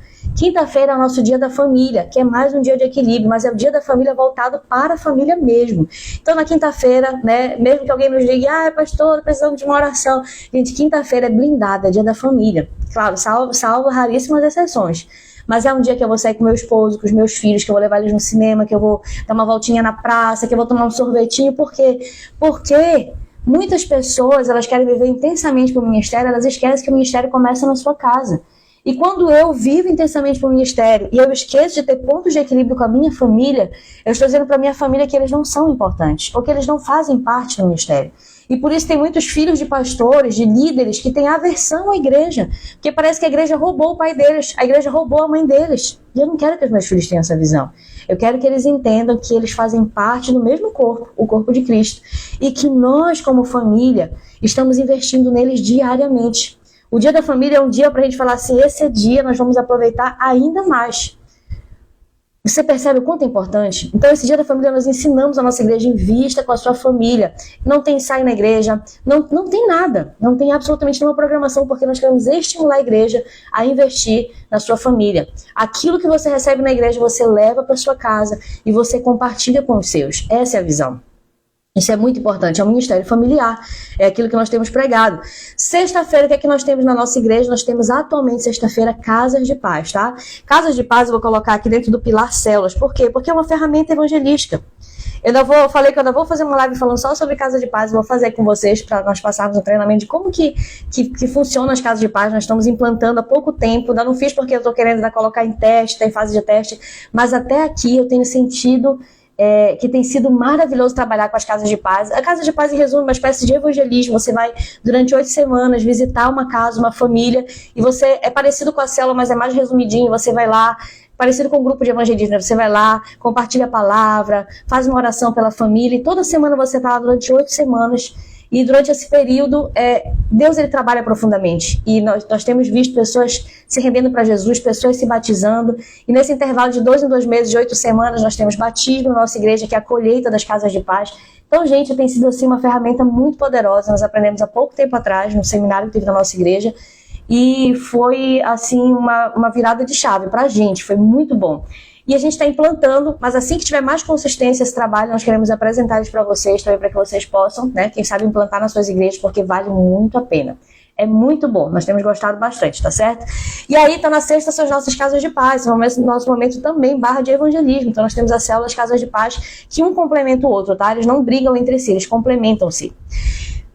é o nosso dia da família, que é mais um dia de equilíbrio, mas é o dia da família voltado para a família mesmo. Então, na quinta-feira, né, mesmo que alguém nos diga, pastor, precisamos de uma oração. Gente, quinta-feira é blindada, é dia da família. Claro, salvo raríssimas exceções. Mas é um dia que eu vou sair com meu esposo, com os meus filhos, que eu vou levar eles no cinema, que eu vou dar uma voltinha na praça, que eu vou tomar um sorvetinho. Por quê? Porque muitas pessoas, elas querem viver intensamente para o ministério, elas esquecem que o ministério começa na sua casa. E quando eu vivo intensamente para o ministério e eu esqueço de ter pontos de equilíbrio com a minha família, eu estou dizendo para a minha família que eles não são importantes, ou que eles não fazem parte do ministério. E por isso tem muitos filhos de pastores, de líderes, que têm aversão à igreja, porque parece que a igreja roubou o pai deles, a igreja roubou a mãe deles. E eu não quero que os meus filhos tenham essa visão. Eu quero que eles entendam que eles fazem parte do mesmo corpo, o corpo de Cristo, e que nós, como família, estamos investindo neles diariamente. O dia da família é um dia para a gente falar assim, esse dia nós vamos aproveitar ainda mais. Você percebe o quanto é importante? Então, esse dia da família nós ensinamos a nossa igreja, invista com a sua família. Não tem ensaio na igreja, não tem nada. Não tem absolutamente nenhuma programação, porque nós queremos estimular a igreja a investir na sua família. Aquilo que você recebe na igreja, você leva para sua casa e você compartilha com os seus. Essa é a visão. Isso é muito importante, é um ministério familiar, é aquilo que nós temos pregado. Sexta-feira, o que é que nós temos na nossa igreja? Nós temos atualmente, sexta-feira, Casas de Paz, tá? Casas de Paz eu vou colocar aqui dentro do pilar células. Por quê? Porque é uma ferramenta evangelística. Eu falei que eu ainda vou fazer uma live falando só sobre Casa de Paz, eu vou fazer com vocês para nós passarmos um treinamento de como que funciona as Casas de Paz. Nós estamos implantando há pouco tempo, ainda não fiz porque eu estou querendo ainda colocar em teste, em fase de teste, mas até aqui eu tenho sentido que tem sido maravilhoso trabalhar com as Casas de Paz. A Casa de Paz, em resumo, é uma espécie de evangelismo. Você vai, durante 8 semanas, visitar uma casa, uma família, e você é parecido com a célula, mas é mais resumidinho. Você vai lá, parecido com um grupo de evangelismo, você vai lá, compartilha a palavra, faz uma oração pela família, e toda semana você está lá durante 8 semanas. E durante esse período, Deus ele trabalha profundamente. E nós temos visto pessoas se rendendo para Jesus, pessoas se batizando. E nesse intervalo de 2 em 2 meses, de 8 semanas, nós temos batismo na nossa igreja, que é a colheita das Casas de Paz. Então, gente, tem sido assim uma ferramenta muito poderosa. Nós aprendemos há pouco tempo atrás, no seminário que teve na nossa igreja. E foi, assim, uma virada de chave para a gente. Foi muito bom. E a gente está implantando, mas assim que tiver mais consistência esse trabalho, nós queremos apresentar isso para vocês, também para que vocês possam, né, quem sabe implantar nas suas igrejas, porque vale muito a pena. É muito bom, nós temos gostado bastante, tá certo? E aí, tá na sexta, são as nossas Casas de Paz, nosso momento também, barra de evangelismo. Então nós temos as células Casas de Paz, que um complementa o outro, tá? Eles não brigam entre si, eles complementam-se.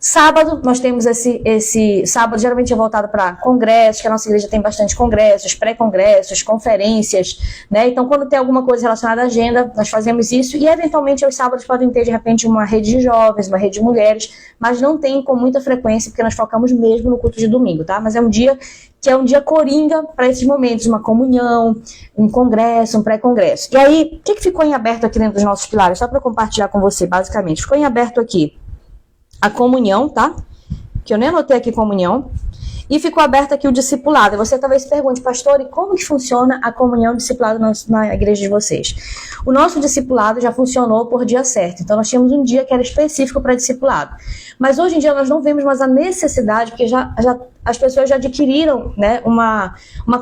Sábado, nós temos esse sábado geralmente é voltado para congressos, que a nossa igreja tem bastante congressos, pré-congressos, conferências, né? Então, quando tem alguma coisa relacionada à agenda, nós fazemos isso, e eventualmente aos sábados podem ter, de repente, uma rede de jovens, uma rede de mulheres, mas não tem com muita frequência, porque nós focamos mesmo no culto de domingo, tá? Mas é um dia que é um dia coringa para esses momentos, uma comunhão, um congresso, um pré-congresso. E aí, o que ficou em aberto aqui dentro dos nossos pilares? Só para compartilhar com você, basicamente. Ficou em aberto aqui a comunhão, tá? Que eu nem anotei aqui comunhão. E ficou aberto aqui o discipulado. E você talvez se pergunte, pastor, e como que funciona a comunhão discipulado na igreja de vocês? O nosso discipulado já funcionou por dia certo. Então nós tínhamos um dia que era específico para discipulado. Mas hoje em dia nós não vemos mais a necessidade, porque as pessoas já adquiriram, né, uma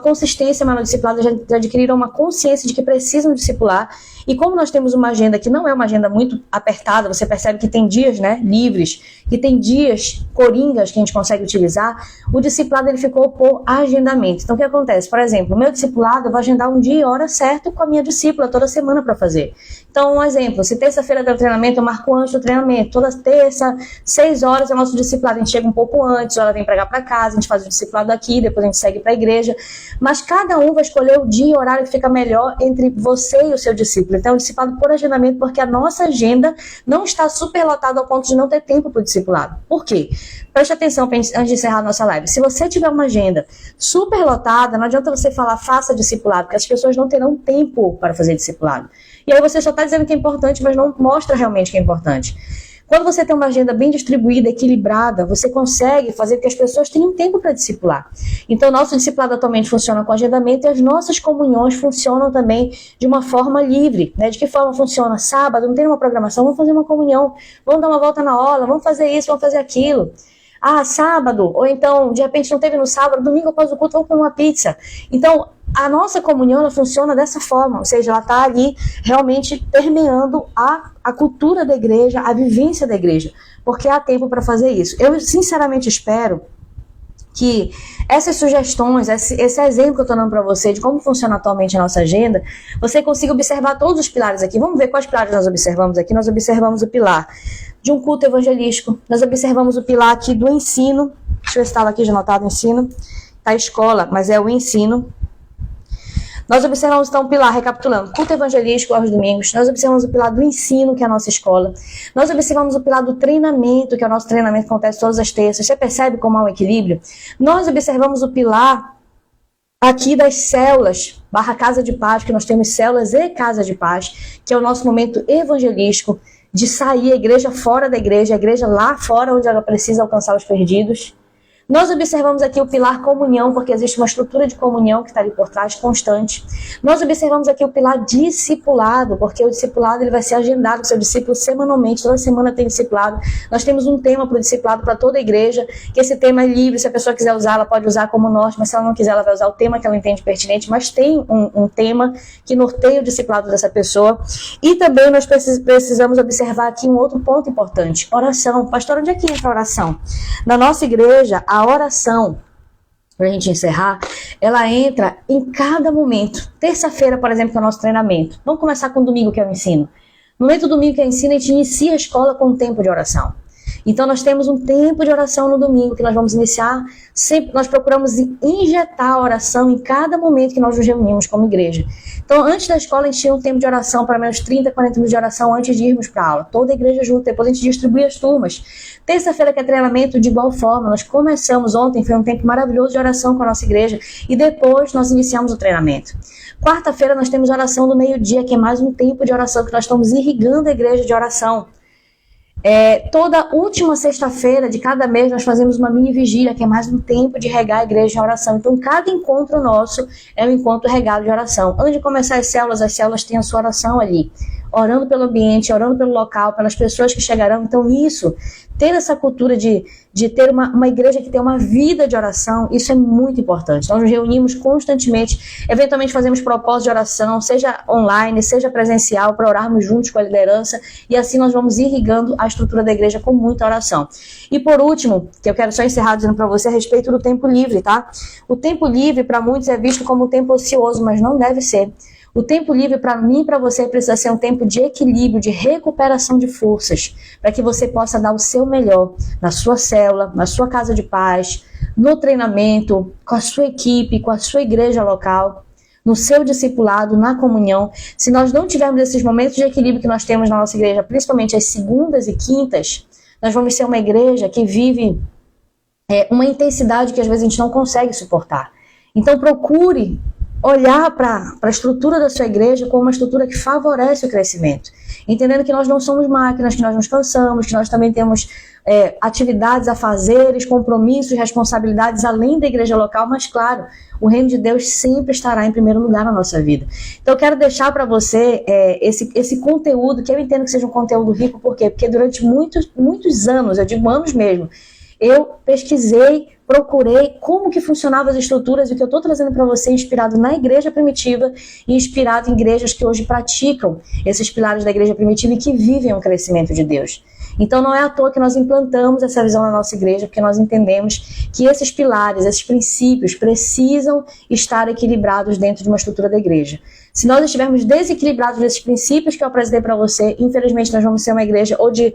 consistência maior no discipulado, já adquiriram uma consciência de que precisam discipular. E como nós temos uma agenda que não é uma agenda muito apertada, você percebe que tem dias, né, livres, que tem dias coringas que a gente consegue utilizar, o discipulado ele ficou por agendamento. Então o que acontece? Por exemplo, o meu discipulado, eu vou agendar um dia e hora certo com a minha discípula toda semana para fazer. Então, um exemplo, se terça-feira tem o treinamento, eu marco antes do treinamento. Toda terça, 6 horas é o nosso discipulado. A gente chega um pouco antes, ela vem pregar para casa, a gente faz o discipulado aqui, depois a gente segue para a igreja. Mas cada um vai escolher o dia e o horário que fica melhor entre você e o seu discípulo. Então, é um discipulado por agendamento, porque a nossa agenda não está superlotada ao ponto de não ter tempo para o discipulado. Por quê? Preste atenção antes de encerrar a nossa live. Se você tiver uma agenda superlotada, não adianta você falar faça discipulado, porque as pessoas não terão tempo para fazer discipulado. E aí você só está dizendo que é importante, mas não mostra realmente que é importante. Quando você tem uma agenda bem distribuída, equilibrada, você consegue fazer com que as pessoas tenham tempo para discipular. Então, o nosso discipulado atualmente funciona com agendamento e as nossas comunhões funcionam também de uma forma livre. Né? De que forma funciona? Sábado, não tem uma programação, vamos fazer uma comunhão, vamos dar uma volta na aula, vamos fazer isso, vamos fazer aquilo. Ah, sábado, ou então, de repente não teve no sábado, domingo após o culto, vamos comer uma pizza. Então, a nossa comunhão ela funciona dessa forma, ou seja, ela está ali realmente permeando a cultura da igreja, a vivência da igreja, porque há tempo para fazer isso. Eu sinceramente espero que essas sugestões, esse exemplo que eu estou dando para você de como funciona atualmente a nossa agenda, você consiga observar todos os pilares aqui. Vamos ver quais pilares nós observamos aqui. Nós observamos o pilar de um culto evangelístico, nós observamos o pilar aqui do ensino, deixa eu ver se estava aqui já anotado o ensino, está a escola, mas é o ensino. Nós observamos então o pilar, recapitulando, culto evangelístico aos domingos, nós observamos o pilar do ensino, que é a nossa escola, nós observamos o pilar do treinamento, que é o nosso treinamento que acontece todas as terças, você percebe como há um equilíbrio? Nós observamos o pilar aqui das células, / casa de paz, que nós temos células e casa de paz, que é o nosso momento evangelístico, de sair a igreja fora da igreja, a igreja lá fora onde ela precisa alcançar os perdidos. Nós observamos aqui o pilar comunhão, porque existe uma estrutura de comunhão que está ali por trás, constante. Nós observamos aqui o pilar discipulado, porque o discipulado ele vai ser agendado com o seu discípulo semanalmente, toda semana tem discipulado. Nós temos um tema para o discipulado para toda a igreja, que esse tema é livre, se a pessoa quiser usar, ela pode usar como norte, mas se ela não quiser, ela vai usar o tema que ela entende pertinente, mas tem um tema que norteia o discipulado dessa pessoa. E também nós precisamos observar aqui um outro ponto importante, oração. Pastor, onde é que entra a oração? Na nossa igreja, a oração, para a gente encerrar, ela entra em cada momento. Terça-feira, por exemplo, que é o nosso treinamento. Vamos começar com o domingo, que é o ensino. No momento do domingo, que é o ensino, a gente inicia a escola com um tempo de oração. Então, nós temos um tempo de oração no domingo, que nós vamos iniciar. Sempre nós procuramos injetar a oração em cada momento que nós nos reunimos como igreja. Então, antes da escola, a gente tinha um tempo de oração, para menos 30, 40 minutos de oração antes de irmos para a aula. Toda a igreja junto, depois a gente distribui as turmas. Terça-feira, que é treinamento, de igual forma. Nós começamos ontem, foi um tempo maravilhoso de oração com a nossa igreja. E depois nós iniciamos o treinamento. Quarta-feira, nós temos oração do meio-dia, que é mais um tempo de oração, que nós estamos irrigando a igreja de oração. Toda última sexta-feira de cada mês nós fazemos uma mini vigília, que é mais um tempo de regar a igreja de oração. Então cada encontro nosso é um encontro regado de oração. Antes de começar as células têm a sua oração ali, orando pelo ambiente, orando pelo local, pelas pessoas que chegarão. Então isso, ter essa cultura de ter uma igreja que tem uma vida de oração, isso é muito importante. Nós nos reunimos constantemente, eventualmente fazemos propósito de oração, seja online, seja presencial, para orarmos juntos com a liderança, e assim nós vamos irrigando a estrutura da igreja com muita oração. E por último, que eu quero só encerrar dizendo para você a respeito do tempo livre, tá? O tempo livre para muitos é visto como um tempo ocioso, mas não deve ser. O tempo livre para mim e para você precisa ser um tempo de equilíbrio, de recuperação de forças, para que você possa dar o seu melhor na sua célula, na sua casa de paz, no treinamento, com a sua equipe, com a sua igreja local, no seu discipulado, na comunhão. Se nós não tivermos esses momentos de equilíbrio que nós temos na nossa igreja, principalmente as segundas e quintas, nós vamos ser uma igreja que vive uma intensidade que às vezes a gente não consegue suportar. Então procure olhar para a estrutura da sua igreja como uma estrutura que favorece o crescimento. Entendendo que nós não somos máquinas, que nós nos cansamos, que nós também temos atividades a fazeres, compromissos, responsabilidades além da igreja local, mas claro, o reino de Deus sempre estará em primeiro lugar na nossa vida. Então eu quero deixar para você esse conteúdo, que eu entendo que seja um conteúdo rico, por quê? Porque durante muitos anos, eu digo anos mesmo, eu pesquisei, procurei como que funcionavam as estruturas, e o que eu estou trazendo para você inspirado na igreja primitiva e inspirado em igrejas que hoje praticam esses pilares da igreja primitiva e que vivem o crescimento de Deus. Então não é à toa que nós implantamos essa visão na nossa igreja, porque nós entendemos que esses pilares, esses princípios precisam estar equilibrados dentro de uma estrutura da igreja. Se nós estivermos desequilibrados nesses princípios que eu apresentei para você, infelizmente nós vamos ser uma igreja ou de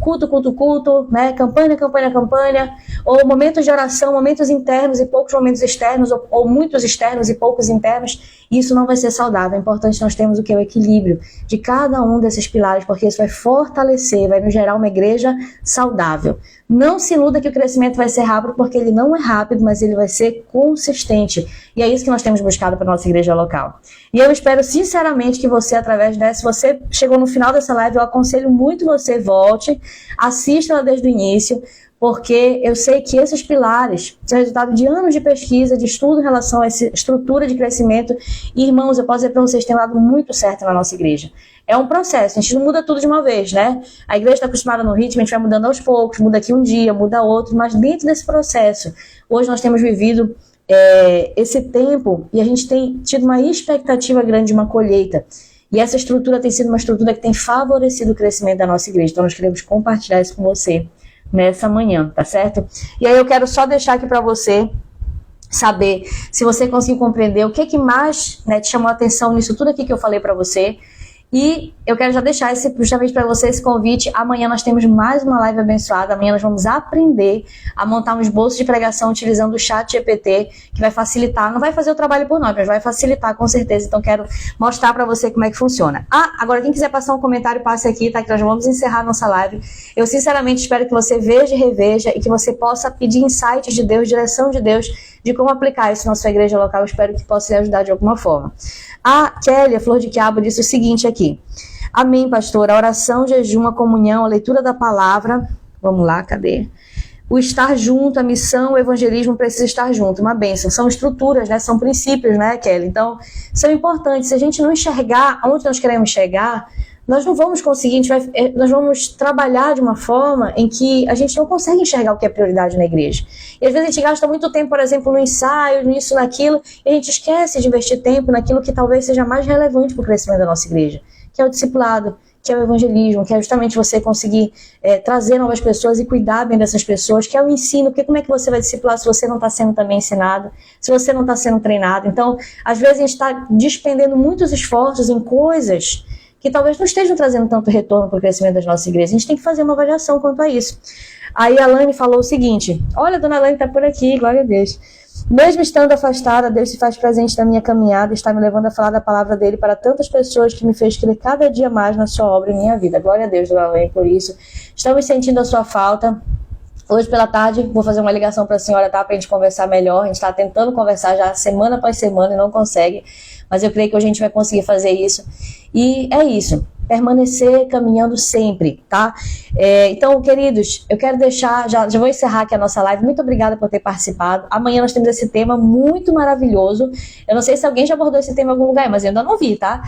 culto, né? Campanha, ou momentos de oração, momentos internos e poucos momentos externos, ou muitos externos e poucos internos. Isso não vai ser saudável. É importante nós termos o equilíbrio de cada um desses pilares, porque isso vai fortalecer, vai nos gerar uma igreja saudável. Não se iluda que o crescimento vai ser rápido, porque ele não é rápido, mas ele vai ser consistente. E é isso que nós temos buscado para a nossa igreja local. E eu espero sinceramente que você, através dessa, se você chegou no final dessa live, eu aconselho muito você volte, assista ela desde o início, porque eu sei que esses pilares são resultado de anos de pesquisa, de estudo em relação a essa estrutura de crescimento. E, irmãos, eu posso dizer para vocês, tem dado muito certo na nossa igreja. É um processo, a gente não muda tudo de uma vez, né? A igreja está acostumada no ritmo, a gente vai mudando aos poucos, muda aqui um dia, muda outro, mas dentro desse processo, hoje nós temos vivido esse tempo e a gente tem tido uma expectativa grande de uma colheita. E essa estrutura tem sido uma estrutura que tem favorecido o crescimento da nossa igreja. Então nós queremos compartilhar isso com você nessa manhã, tá certo? E aí eu quero só deixar aqui para você saber, se você conseguir compreender o que mais, né, te chamou a atenção nisso tudo aqui que eu falei para você. E eu quero já deixar justamente para você esse convite. Amanhã nós temos mais uma live abençoada. Amanhã nós vamos aprender a montar um esboço de pregação utilizando o ChatGPT, que vai facilitar, não vai fazer o trabalho por nós, mas vai facilitar com certeza. Então quero mostrar para você como é que funciona. Agora quem quiser passar um comentário, passe aqui, tá? Que nós vamos encerrar nossa live. Eu sinceramente espero que você veja e reveja e que você possa pedir insights de Deus, direção de Deus, de como aplicar isso na sua igreja local. Eu espero que possa lhe ajudar de alguma forma. A Kelly, a Flor de Quiabo, disse o seguinte aqui. Amém, pastor. A oração, jejum, a comunhão, a leitura da palavra. Vamos lá, cadê? O estar junto, a missão, o evangelismo precisa estar junto. Uma bênção. São estruturas, né? São princípios, né, Kelly? Então, são importantes. Se a gente não enxergar onde nós queremos chegar, nós não vamos conseguir, nós vamos trabalhar de uma forma em que a gente não consegue enxergar o que é prioridade na igreja. E às vezes a gente gasta muito tempo, por exemplo, no ensaio, nisso, naquilo, e a gente esquece de investir tempo naquilo que talvez seja mais relevante para o crescimento da nossa igreja, que é o discipulado, que é o evangelismo, que é justamente você conseguir trazer novas pessoas e cuidar bem dessas pessoas, que é o ensino, porque como é que você vai discipular se você não está sendo também ensinado, se você não está sendo treinado? Então, às vezes a gente está despendendo muitos esforços em coisas que talvez não estejam trazendo tanto retorno para o crescimento das nossas igrejas. A gente tem que fazer uma avaliação quanto a isso. Aí a Lani falou o seguinte, olha, a dona Lani está por aqui, glória a Deus. Mesmo estando afastada, Deus se faz presente na minha caminhada e está me levando a falar da palavra dele para tantas pessoas, que me fez crer cada dia mais na sua obra e minha vida. Glória a Deus, dona Lani, por isso. Estamos sentindo a sua falta. Hoje pela tarde vou fazer uma ligação para a senhora, tá? Para a gente conversar melhor. A gente está tentando conversar já semana após semana e não consegue. Mas eu creio que hoje a gente vai conseguir fazer isso. E é isso. Permanecer caminhando sempre, tá? Então, queridos, eu quero deixar, já vou encerrar aqui a nossa live. Muito obrigada por ter participado. Amanhã nós temos esse tema muito maravilhoso. Eu não sei se alguém já abordou esse tema em algum lugar, mas eu ainda não vi, tá?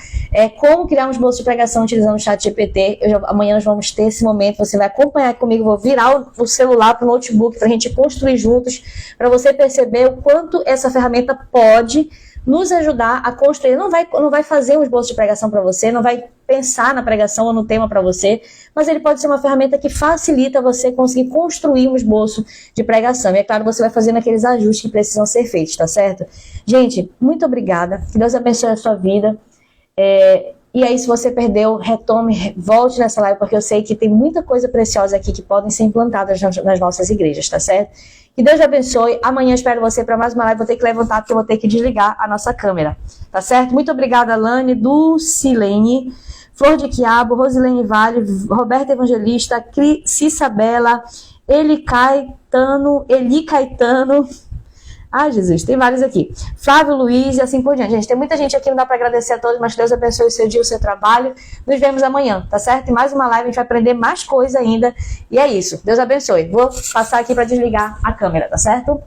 Como criar um esboço de pregação utilizando o ChatGPT. Amanhã nós vamos ter esse momento. Você vai acompanhar comigo. Vou virar o celular para o notebook para a gente construir juntos, para você perceber o quanto essa ferramenta pode nos ajudar a construir. Não vai fazer um esboço de pregação para você, não vai pensar na pregação ou no tema para você, mas ele pode ser uma ferramenta que facilita você conseguir construir um esboço de pregação. E é claro, você vai fazendo aqueles ajustes que precisam ser feitos, tá certo? Gente, muito obrigada. Que Deus abençoe a sua vida. E aí, se você perdeu, retome, volte nessa live, porque eu sei que tem muita coisa preciosa aqui que podem ser implantadas nas nossas igrejas, tá certo? Que Deus abençoe. Amanhã espero você para mais uma live. Vou ter que levantar porque eu vou ter que desligar a nossa câmera. Tá certo? Muito obrigada, Lani, Dulcilene, Flor de Quiabo, Rosilene Vale, Roberta Evangelista, Cissa Bela, Eli Caetano, Ah, Jesus, tem vários aqui. Flávio Luiz e assim por diante. Gente, tem muita gente aqui, não dá para agradecer a todos, mas Deus abençoe o seu dia, o seu trabalho. Nos vemos amanhã, tá certo? Em mais uma live, a gente vai aprender mais coisa ainda. E é isso. Deus abençoe. Vou passar aqui para desligar a câmera, tá certo?